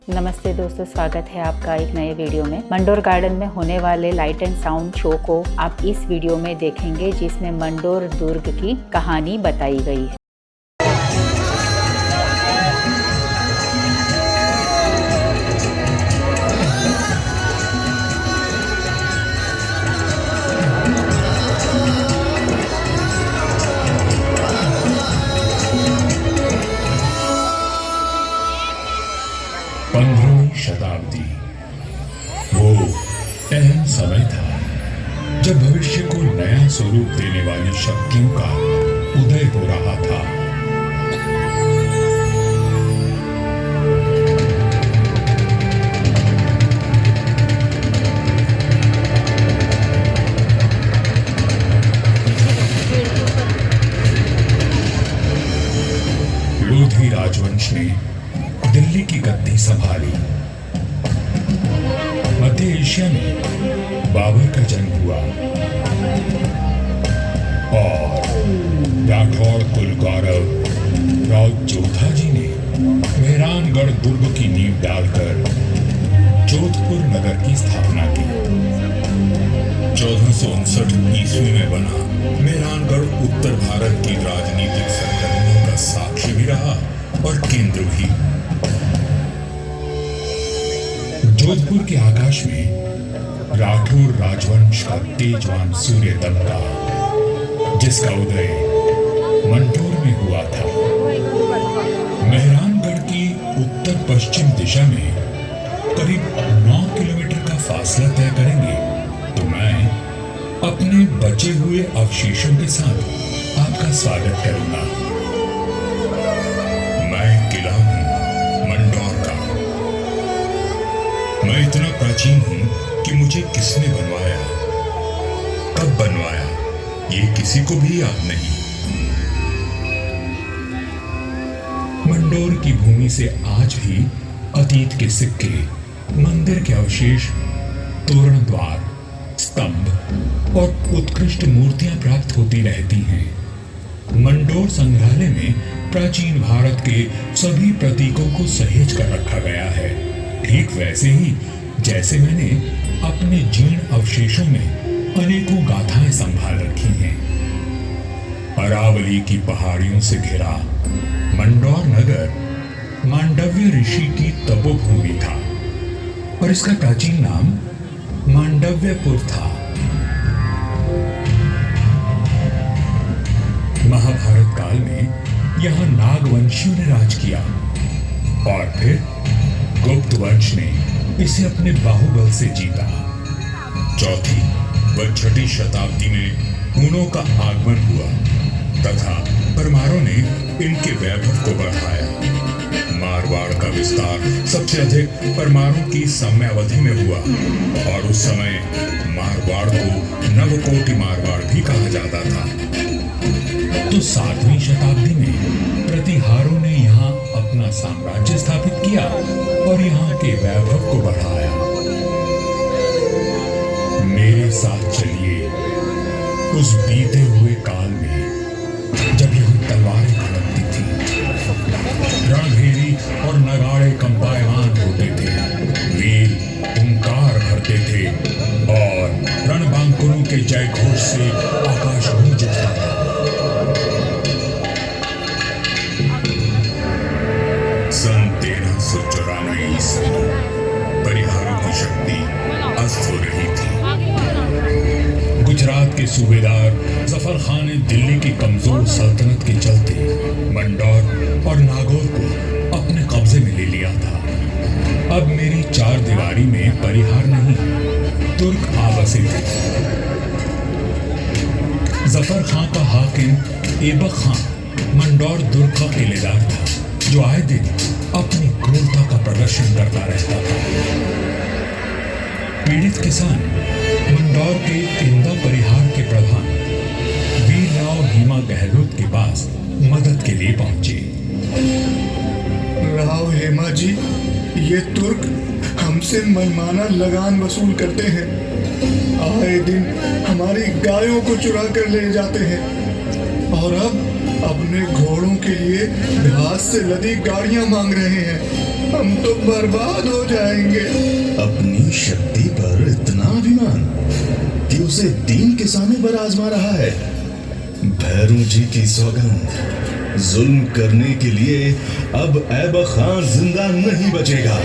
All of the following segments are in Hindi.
नमस्ते दोस्तों, स्वागत है आपका एक नए वीडियो में। मंडोर गार्डन में होने वाले लाइट एंड साउंड शो को आप इस वीडियो में देखेंगे, जिसमें मंडोर दुर्ग की कहानी बताई गई है। शताब्दी वो अहम समय था जब भविष्य को नया स्वरूप देने वाली शक्तियों का उदय हो रहा था। लोधी राजवंश ने दिल्ली की गद्दी संभाली। मध्य एशिया में बाबर का जन्म हुआ और राठौड़ कुल गौरव राव जोधा जी ने मेहरानगढ़ दुर्ग की नींव डालकर जोधपुर नगर की स्थापना की। 1459 ईस्वी में बना मेहरानगढ़ उत्तर भारत की राजनीतिक सरगर्मियों का साक्षी भी रहा और केंद्र भी। जोधपुर के आकाश में राठौर राजवंश का तेजवान सूर्य दमका, जिसका उदय मंडोर में हुआ था। मेहरानगढ़ की उत्तर पश्चिम दिशा में करीब 9 किलोमीटर का फासला तय करेंगे तो मैं अपने बचे हुए अवशेषों के साथ आपका स्वागत करूंगा। मैं किला हूं मंडोर का। मैं इतना प्राचीन हूं कि मुझे किसने बनवाया, कब बनवाया, ये किसी को भी याद नहीं। मंडोर की भूमि से आज भी अतीत के सिक्के, मंदिर के अवशेष, तोरण द्वार, स्तंभ और उत्कृष्ट मूर्तियां प्राप्त होती रहती हैं। मंडोर संग्रहालय में प्राचीन भारत के सभी प्रतीकों को सहेज कर रखा गया है, ठीक वैसे ही जैसे मैंने अपने जीर्ण अवशेषों में अनेकों गाथाएं संभाल रखी हैं। अरावली की पहाड़ियों से घिरा मंडोर नगर मांडव्य ऋषि की तपोभूमि था और इसका प्राचीन नाम मांडव्यपुर था। महाभारत काल में यहां नागवंशियों ने राज किया और फिर गुप्त वंश ने इसे अपने बाहुबल से जीता। चौथी व छठी शताब्दी में हुनों का आगमन हुआ तथा परमारों ने इनके वैभव को बढ़ाया। मारवाड़ का विस्तार सबसे अधिक परमारों की समयावधि में हुआ और उस समय मारवाड़ को नवकोटि मारवाड़ भी कहा जाता था। तो 7वीं शताब्दी में प्रतिहारों ने यहाँ अपना साम्राज्य स्थापित किया और यहाँ के वैभव को बढ़ाया। मेरे साथ चलिए उस बीते हुए काल में जब यहाँ तलवारें खड़कती थी, रणभेरी और नगाड़े कंपायमान होते थे, वीर हुंकार भरते थे और रणबांकुरों के जय घोष से आकाश गूंज उठता था। सन 1394 ईस्वी परिहारों की शक्ति अस्त हो रही थी। गुजरात के सूबेदार जफर खान ने दिल्ली की कमजोर सल्तनत के चलते मंडोर और नागौर को अपने कब्जे में ले लिया था। अब मेरी चार दीवारी में परिहार नहीं, तुर्क आ बसे थे। जफर खान का हाकिम ऐबक खान मंडोर दुर्ग का किलेदार था, जो आए दिन अपनी क्रूरता का प्रदर्शन करता रहता था। पीड़ित किसान मंडोर के इंदा परिहार के प्रधान वीरराव हेमा गहलोत के पास मदद के लिए पहुंचे। राव हेमा जी, ये तुर्क हमसे मनमाना लगान वसूल करते हैं। आए दिन हमारी गायों को चुरा कर ले जाते हैं और अब अपने घोड़ों के लिए घास से लदी गाड़ियां मांग रहे हैं। हम तो बर्बाद हो जाएंगे। अपनी शक्ति पर इतना अभिमान कि उसे 3 किसानों पर आजमा रहा है। भैरू जी की सौगंध, जुल्म करने के लिए अब ऐबक खान जिंदा नहीं बचेगा।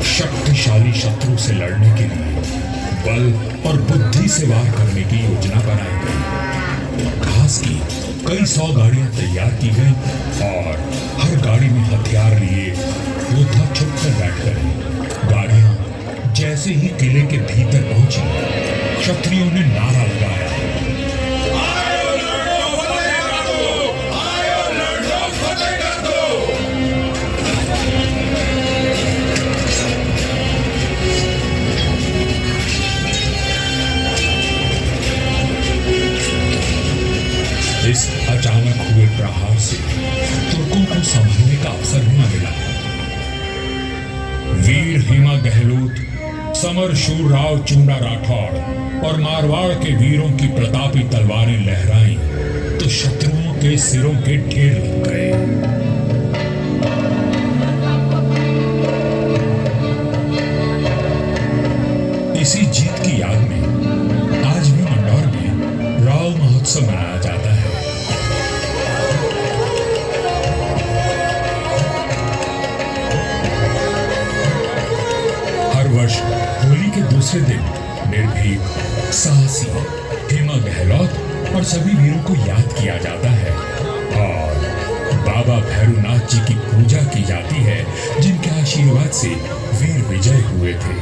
शक्तिशाली शत्रु से लड़ने के लिए बल और बुद्धि से वार करने की योजना बनाई गई। घास की कई 100 गाड़ियां तैयार की गई और हर गाड़ी में हथियार लिए योद्धा छुप कर बैठ गए। गाड़ियां जैसे ही किले के भीतर पहुंची, क्षत्रियों ने नारा लगाया, इस अचानक हुए प्रहार से तुर्कों को संभलने का अवसर न मिला। वीर हेमा गहलोत, समर शूर राव चूंडा राठौड़ और मारवाड़ के वीरों की प्रतापी तलवारें लहराईं तो शत्रुओं के सिरों के ढेर लग गए। इसी जीत की याद में आज भी मंडौर में राव महोत्सव मनाया जाता है। हर वर्ष होली के दूसरे दिन निर्भीक, साहसी हेमा गहलोत और सभी वीरों को याद किया जाता है और बाबा भैरूनाथ जी की पूजा की जाती है, जिनके आशीर्वाद से वीर विजय हुए थे।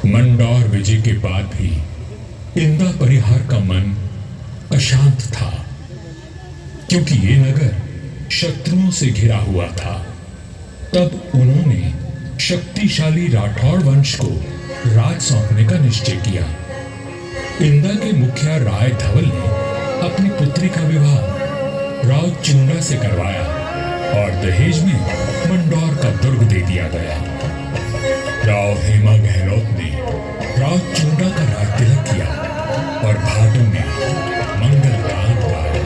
मंडौर विजय के बाद भी इंदा परिहार का मन अशांत था, क्योंकि ये नगर शत्रुओं से घिरा हुआ था। तब उन्होंने शक्तिशाली राठौड़ वंश को राज सौंपने का निश्चय किया। इंदा के मुखिया राय धवल ने अपनी पुत्री का विवाह राव चूंडा से करवाया और दहेज में मंडौर का दुर्ग दे दिया गया। राव हेमा गहलोत ने राव चूंडा का राज तिलक किया और भाटों में मंगल गान गाया।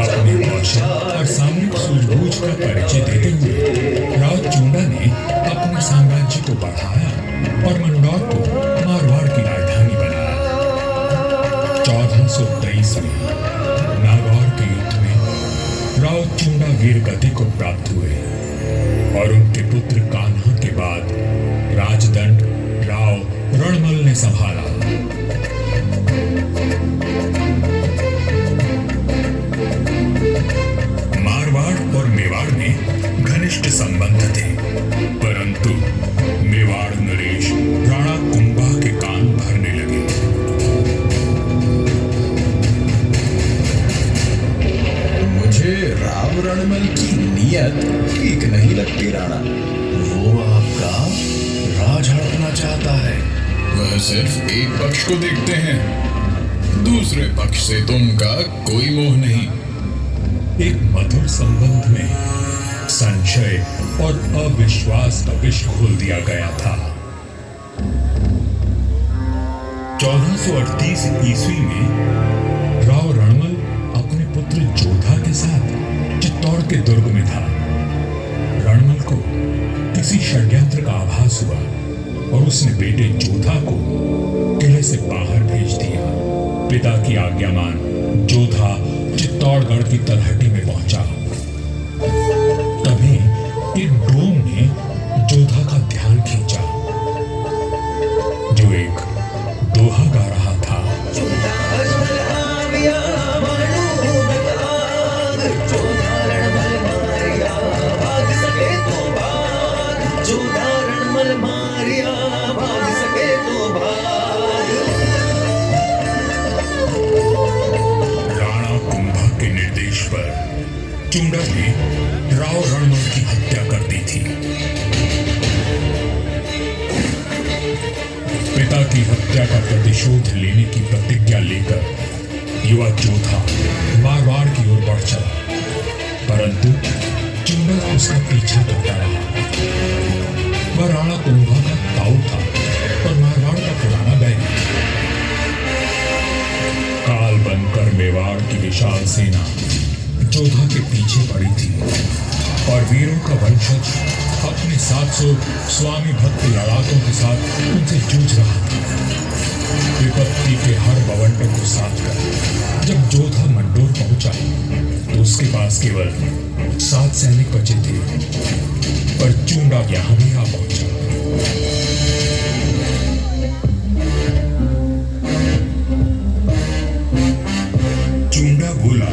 अपने कौशल और सामरिक सूझबूझ का परिचय देते हुए राव चूंडा ने अपने साम्राज्य को बढ़ाया और मंडौर को मारवाड़ की राजधानी बनाया। 1423 में नागौर के युद्ध में राव चूंडा वीर गति को प्राप्त हुए और उनके पुत्र कान्हा के बाद राजदंड राव रणमल ने संभाला। मारवाड़ और मेवाड़ में घनिष्ठ संबंध थे, परंतु मेवाड़ नरेश राणा कुंभा के कान भरने लगे। मुझे राव रणमल की नीयत ठीक नहीं लगती राणा। वो आपका राज हड़पना चाहता है। वह सिर्फ एक पक्ष को देखते हैं, दूसरे पक्ष से तो उनका कोई मोह नहीं। एक मधुर संबंध में संशय और अविश्वास का विष घोल दिया गया था। 1438 ईस्वी में राव रणमल अपने पुत्र जोधा के साथ चित्तौड़ के दुर्ग में था। रणमल को किसी षड्यंत्र का आभास हुआ और उसने बेटे जोधा को किले से बाहर भेज दिया। पिता की आज्ञा मान जोधा चित्तौड़गढ़ की तलहटी में पहुंचा। तभी एक डोम ने जोधा का ध्यान खींचा, जो एक दोहा गा रहा था। चूंडा ने राव रणमल की हत्या कर दी थी। पिता की हत्या का प्रतिशोध लेने की प्रतिज्ञा लेकर युवा जोधा मारवाड़ की ओर बढ़ चला, परंतु चूंडा उसका पीछा करता रहा। वह राणा कुंभा का ताऊ था और मारवाड़ का पुराना बैरी। काल बनकर मेवाड़ की विशाल सेना जोधा के पीछे पड़ी थी और वीरों का वंशज अपने 700 स्वामी भक्त लड़ाकों के साथ उनसे जूझ रहा था। विपत्ति के हर बवंडर को साथ कर जब जोधा मंडोर पहुंचा तो उसके पास केवल 7 सैनिक बचे थे, पर चूंडा यहां भी आ पहुंचा। चूंडा बोला,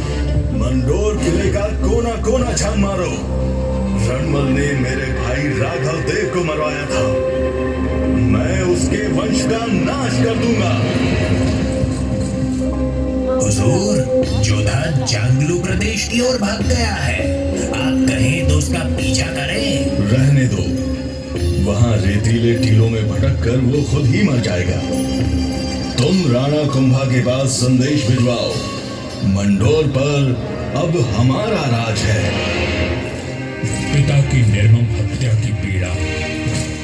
मंडोर किले का कोना कोना छान मारो। रणमल ने मेरे भाई राघव देव को मरवाया था, मैं उसके वंश का नाश कर दूंगा। हुजूर, जोधा जांगलू प्रदेश की ओर भाग गया है। आप कहें तो उसका पीछा करें। रहने दो, वहां रेतीले टीलों में भटक कर वो खुद ही मर जाएगा। तुम राणा कुंभा के पास संदेश भिजवाओ, मंडोर पर अब हमारा राज है। पिता की निर्मम हत्या की पीड़ा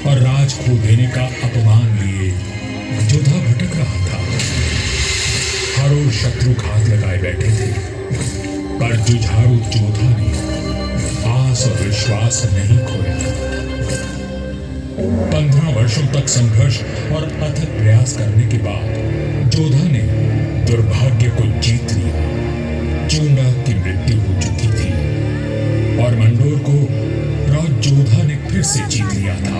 और राज खो देने का अपमान लिए जोधा भटक रहा था। हर ओर शत्रु घात लगाए बैठे थे, पर जुझारू जोधा ने आस और विश्वास नहीं खोया। 15 वर्षों तक संघर्ष और अथक प्रयास करने के बाद जोधा ने दुर्भाग्य को जीत लिया। चूंडा की मृत्यु हो चुकी थी और मंडोर को राज जोधा ने फिर से जीत लिया था।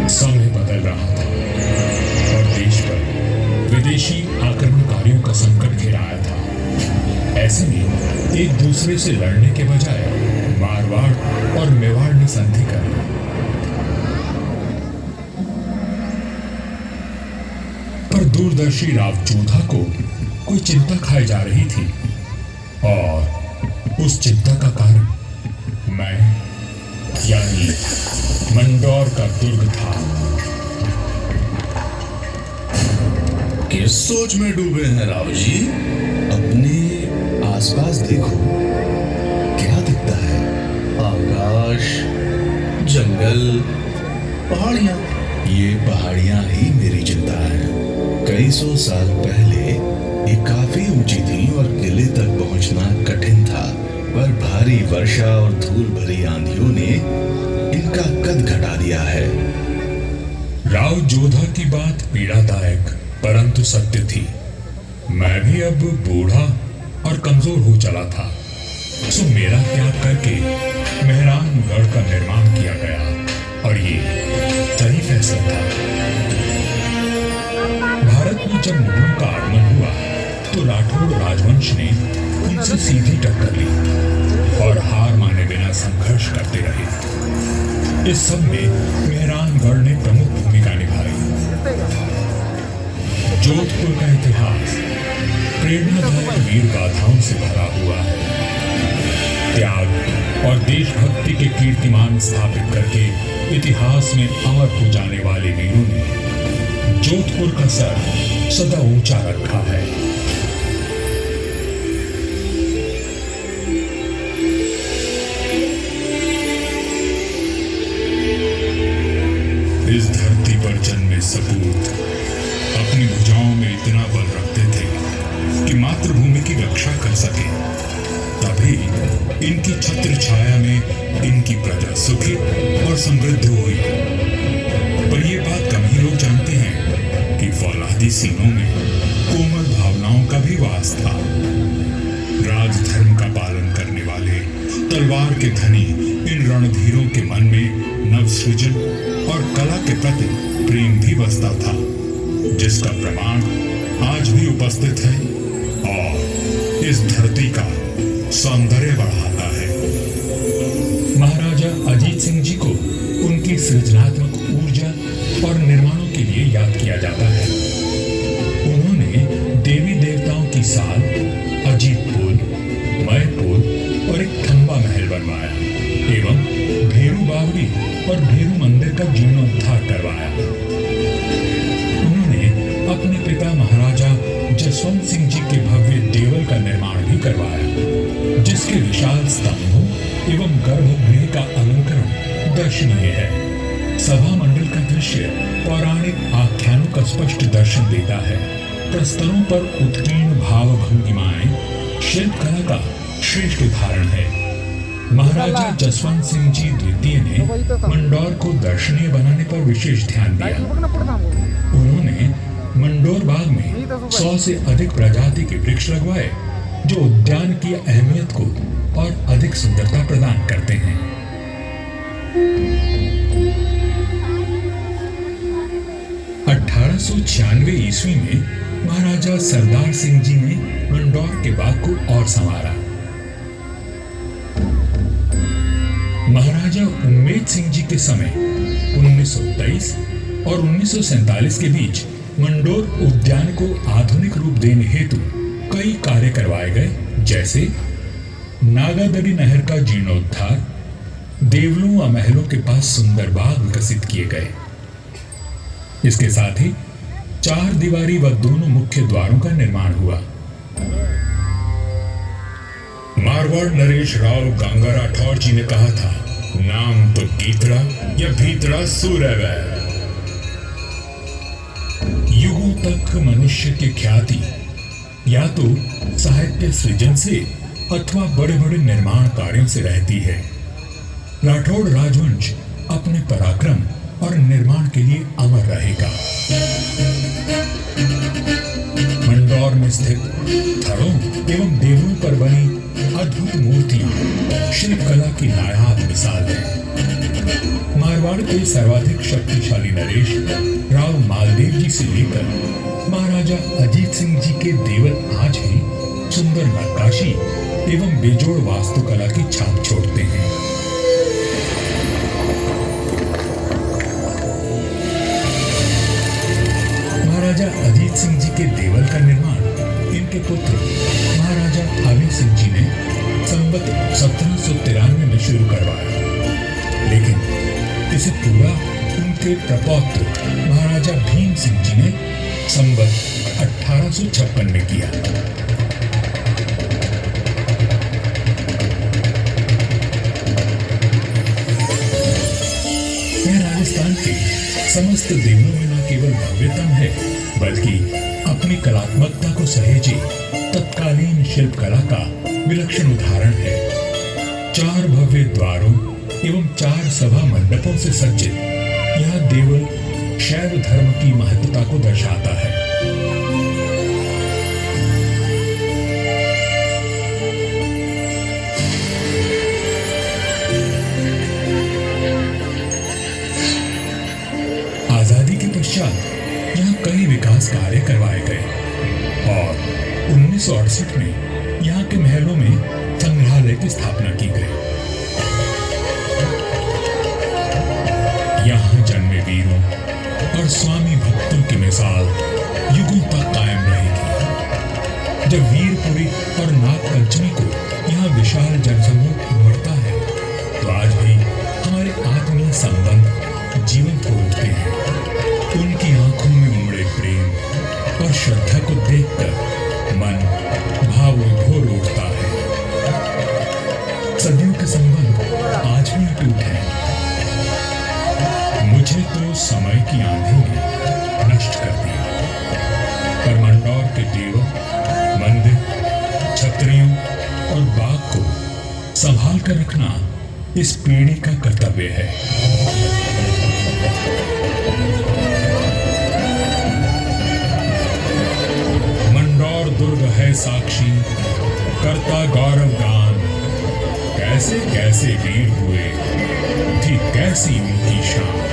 समय बदल रहा था और देश पर विदेशी आक्रमणकारियों का संकट घिर आया था। ऐसे में एक दूसरे से लड़ने के बजाय मारवाड़ और मेवाड़ ने संधि कर ली। पर दूरदर्शी राव जोधा को कोई चिंता खाई जा रही थी और उस चिंता का कारण मैं यानी मंडोर का दुर्ग था। किस सोच में डूबे हैं राव जी? अपने आसपास देखो, क्या दिखता है? आकाश, जंगल, पहाड़ियां। ये पहाड़ियां ही मेरी चिंता है। कई 100 साल पहले ये काफी ऊंची थी और किले तक पहुंचना कठिन था, पर भारी वर्षा और धूल भरी आंधियों ने इनका कद घटा दिया है। राव जोधा की बात पीड़ादायक परंतु सत्य थी। मैं भी अब बूढ़ा और कमजोर हो चला था, सो मेरा त्याग करके मेहरानगढ़ का निर्माण किया गया और ये सही फैसला था। भारत में जब मुगलों का आगमन हुआ तो राठौड़ राजवंश ने उनसे सीधी टक्कर ली और हार माने बिना संघर्ष करते रहे। इस सब में मेहरानगढ़ ने प्रमुख भूमिका निभाई। जोधपुर का इतिहास प्रेरणादायक वीर गाथाओं से भरा हुआ है। त्याग और देशभक्ति के कीर्तिमान स्थापित करके इतिहास में अमर हो जाने वाले वीरों ने जोधपुर का सर सदा ऊंचा रखा है। इस धरती पर जन्मे सपूत अपनी भुजाओं में इतना बल रखते थे कि मातृभूमि की रक्षा कर सके। तभी इनकी छत्र छाया में इनकी प्रजा सुखी और समृद्ध हुई। पर यह बात कम ही लोग जानते हैं कि फौलादी सीनों में कोमल भावनाओं का भी वास था। राजधर्म का पालन करने वाले तलवार के धनी इन रणधीरों के मन में नवसृजन और कला के प्रति प्रेम भी बसता था, जिसका प्रमाण आज भी उपस्थित है और इस धरती का सौंदर्य बढ़ाता है। महाराजा अजीत सिंह जी को उनकी सृजनात्मक ऊर्जा और निर्माणों के लिए याद किया जाता है। उन्होंने देवी देवताओं की साल, अजीत पुल, मय पुल और एक खंबा महल बनवाया एवं भेरू बावड़ी और भेरू मंदिर का जीर्णोद्धार करवाया। करवाया, जिसके विशाल स्तंभों एवं गर्भगृह का अलंकरण दर्शनीय है। सभा मंडल का दृश्य पौराणिक आख्यानों का स्पष्ट दर्शन देता है। प्रस्तरों पर उत्कीर्ण भाव भंगिमाएं शिल्पकला का श्रेष्ठ उदाहरण है। महाराजा जसवंत सिंह जी द्वितीय ने मंडौर को दर्शनीय बनाने पर विशेष ध्यान दिया। उन्होंने मंडोर बाग में 100 से अधिक प्रजाति के वृक्ष लगवाए, जो उद्यान की अहमियत को और अधिक सुंदरता प्रदान करते हैं। 1896 ईस्वी में महाराजा सरदार सिंह जी ने मंडौर के बाग को और संवारा। महाराजा उम्मेद सिंह जी के समय 1923 और 1947 के बीच मंडोर उद्यान को आधुनिक रूप देने हेतु कई कार्य करवाए गए, जैसे नागादरी नहर का जीर्णोद्धार, देवलों व महलों के पास सुंदर बाग विकसित किए गए। इसके साथ ही 4 दीवारी व दोनों मुख्य द्वारों का निर्माण हुआ। मारवाड़ नरेश राव गंगा राठौर जी ने कहा था, नाम तो गीतड़ा या भीतड़ा सूर्यवैर। युगों तक मनुष्य की ख्याति या तो साहित्य सृजन से अथवा बड़े बड़े निर्माण कार्यों से रहती है। राठौड़ राजवंश अपने पराक्रम और निर्माण के लिए अमर रहेगा। मंडौर में स्थित थड़ों एवं देवलों पर बनी अद्भुत मूर्तियां शिल्पकला की नायाब मिसाल है। मारवाड़ के सर्वाधिक शक्तिशाली नरेश राव मालदेव जी से लेकर महाराजा अजीत सिंह जी के देवल आज भी सुंदर नक्काशी एवं बेजोड़ वास्तुकला की छाप छोड़ते हैं। महाराजा अजीत सिंह जी के देवल का निर्माण इनके पुत्र महाराजा आवी सिंह जी ने संवत 1793 में शुरू करवाया, लेकिन इसे पूरा उनके प्रपौत्र महाराजा भीम सिंह जी ने संवत 1856 में किया। यह राजस्थान के समस्त देवलों में न केवल भव्यतम है, बल्कि अपनी कलात्मकता को सहेजे तत्कालीन शिल्पकला का विलक्षण उदाहरण है। 4 भव्य द्वारों एवं 4 सभा मंडपों से सज्जित यह देवल शैव धर्म की महत्ता को दर्शाता है। आजादी के पश्चात यहाँ कई विकास कार्य करवाए गए और 1968 में यहाँ के महलों में संग्रहालय की स्थापना की गई। यहाँ जन्मे वीरों और स्वामी भक्तों की मिसाल युगों तक कायम रहेगी। जब वीरपुरी और नाग पंचमी को यहाँ विशाल जनसमूह उमड़ता है, तो आज भी हमारे आत्मीय संबंध जीवंत हो उठते हैं। उनकी आंखों में उमड़े प्रेम और श्रद्धा को देखकर मन भावविभोर उठता है। सदियों के संबंध आज भी अटूट है। मुझे तो समय की आंधी ने नष्ट कर दिया, पर मंडौर के देवों, मंदिर, छतरियों और बाग को संभाल कर रखना इस पीढ़ी का कर्तव्य है। मंडौर दुर्ग है साक्षी, करता गौरव गान। कैसे कैसे वीर हुए, थी कैसी उनकी शान।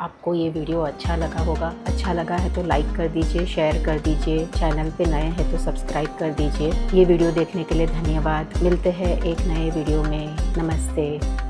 आपको ये वीडियो अच्छा लगा होगा। अच्छा लगा है तो लाइक कर दीजिए, शेयर कर दीजिए, चैनल पे नए हैं तो सब्सक्राइब कर दीजिए। ये वीडियो देखने के लिए धन्यवाद। मिलते हैं एक नए वीडियो में। नमस्ते।